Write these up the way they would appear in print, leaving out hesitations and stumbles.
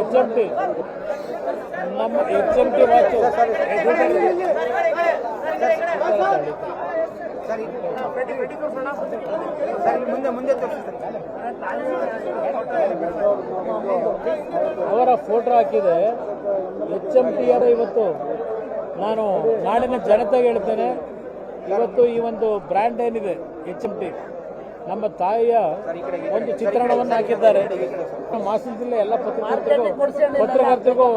HMT ನಮ್ಮ HMT watch ಅವರ photo ಹಾಕಿದೆ. HMT ಇವತ್ತು ನಾನು ನಾಡಿನ ಜನತೆಗೆ ಹೇಳ್ತೇನೆ, ಇವತ್ತು ಈ ಒಂದು ಬ್ರ್ಯಾಂಡ್ ಏನಿದೆ HMT ನಮ್ಮ ತಾಯಿಯ ಒಂದು ಚಿತ್ರಣವನ್ನು ಹಾಕಿದ್ದಾರೆ. ಹಾಸನ ಜಿಲ್ಲೆ ಎಲ್ಲ ಪತ್ರಕರ್ತರಿಗೂ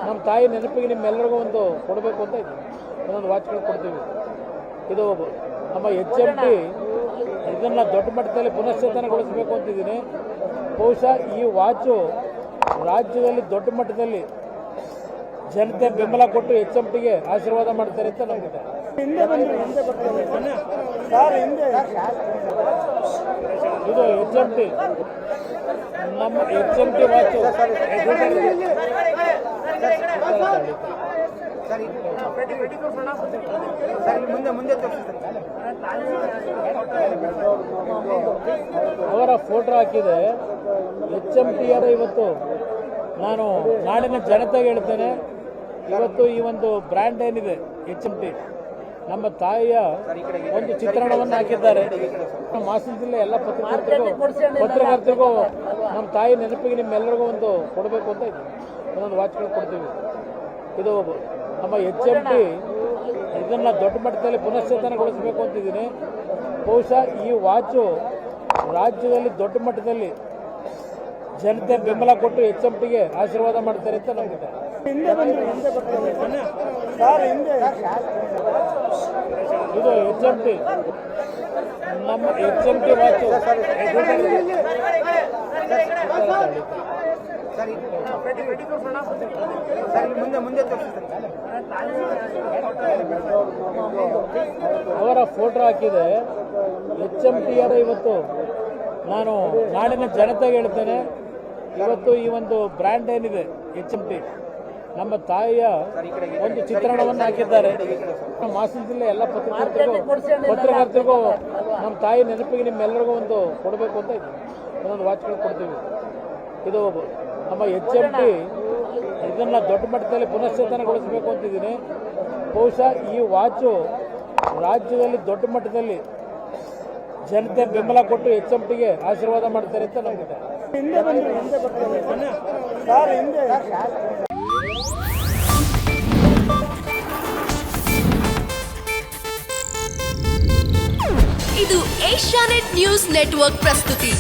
ನಮ್ಮ ತಾಯಿ ನೆನಪಿಗೆ ನಿಮ್ಮೆಲ್ಲರಿಗೂ ಒಂದು ಕೊಡಬೇಕು ಅಂತ ಇದ್ದೀವಿ. ಒಂದೊಂದು ವಾಚ್ಗಳು ಕೊಡ್ತೀವಿ. ಇದು ನಮ್ಮ HMT ಇದನ್ನು ದೊಡ್ಡ ಮಟ್ಟದಲ್ಲಿ ಪುನಶ್ಚೇತನಗೊಳಿಸಬೇಕು ಅಂತಿದ್ದೀನಿ. ಬಹುಶಃ ಈ ವಾಚು ರಾಜ್ಯದಲ್ಲಿ ದೊಡ್ಡ ಮಟ್ಟದಲ್ಲಿ ಜನತೆ ಬೆಂಬಲ ಕೊಟ್ಟು HMTಗೆ ಆಶೀರ್ವಾದ ಮಾಡ್ತಾರೆ ಅಂತ ನಂಬಿದೆ. ಇದು HMT ನಮ್ಮ HMT ವಾಚು ಅವರ ಫೋಟೋ ಹಾಕಿದೆ. HMT ಇವತ್ತು ನಾನು ನಾಡಿನ ಜನತೆಗೆ ಹೇಳ್ತೇನೆ, ಇವತ್ತು ಈ ಒಂದು ಬ್ರ್ಯಾಂಡ್ ಏನಿದೆ HMT ನಮ್ಮ ತಾಯಿಯ ಒಂದು ಚಿತ್ರಣವನ್ನು ಹಾಕಿದ್ದಾರೆ. ಹಾಸನ ಜಿಲ್ಲೆ ಎಲ್ಲ ಪತ್ರಕರ್ತರಿಗೂ ನಮ್ಮ ತಾಯಿ ನೆನಪಿಗೆ ನಿಮ್ಮೆಲ್ಲರಿಗೂ ಒಂದು ಕೊಡಬೇಕು ಅಂತ ಇದ್ದೀವಿ. ಒಂದೊಂದು ವಾಚ್ಗಳು ಕೊಡ್ತೀವಿ. ಇದು ನಮ್ಮ HMT ಇದನ್ನು ದೊಡ್ಡ ಮಟ್ಟದಲ್ಲಿ ಪುನಶ್ಚೇತನಗೊಳಿಸಬೇಕು ಅಂತಿದ್ದೀನಿ. ಬಹುಶಃ ಈ ವಾಚು ರಾಜ್ಯದಲ್ಲಿ ದೊಡ್ಡ ಮಟ್ಟದಲ್ಲಿ ಜನತೆ ಬೆಂಬಲ ಕೊಟ್ಟು HMTಗೆ ಆಶೀರ್ವಾದ ಮಾಡ್ತಾರೆ ಅಂತ ನಂಬಿದೆ. ಇದು HMT ನಮ್ಮ HMT ವಾಚು ಅವರ ಫೋಟೋ ಹಾಕಿದೆ. HMT ಇವತ್ತು ನಾನು ನಾಡಿನ ಜನತೆಗೆ ಹೇಳ್ತೇನೆ, ಇವತ್ತು ಈ ಒಂದು ಬ್ರ್ಯಾಂಡ್ ಏನಿದೆ HMT ನಮ್ಮ ತಾಯಿಯ ಒಂದು ಚಿತ್ರಣವನ್ನು ಹಾಕಿದ್ದಾರೆ. ಹಾಸನ ಜಿಲ್ಲೆ ಎಲ್ಲ ಪತ್ರಕರ್ತರಿಗೂ ನಮ್ಮ ತಾಯಿ ನೆನಪಿಗೆ ನಿಮ್ಮೆಲ್ಲರಿಗೂ ಒಂದು ಕೊಡಬೇಕು ಅಂತ ಇದ್ದೀವಿ. ಒಂದೊಂದು ವಾಚ್ಗಳು ಕೊಡ್ತೀವಿ. ಇದು ನಮ್ಮ HMT ಇದನ್ನು ದೊಡ್ಡ ಮಟ್ಟದಲ್ಲಿ ಪುನಶ್ಚೇತನಗೊಳಿಸಬೇಕು ಅಂತಿದ್ದೀನಿ. ಬಹುಶಃ ಈ ವಾಚು ರಾಜ್ಯದಲ್ಲಿ ದೊಡ್ಡ ಮಟ್ಟದಲ್ಲಿ ಜನತೆ ಬೆಂಬಲ ಕೊಟ್ಟು HMTಗೆ ಆಶೀರ್ವಾದ ಮಾಡ್ತಾರೆ ಅಂತ ನಂಬಿದೆ. ಇದು ಏಷ್ಯಾನೆಟ್ ನ್ಯೂಸ್ ನೆಟ್ವರ್ಕ್ ಪ್ರಸ್ತುತಿ.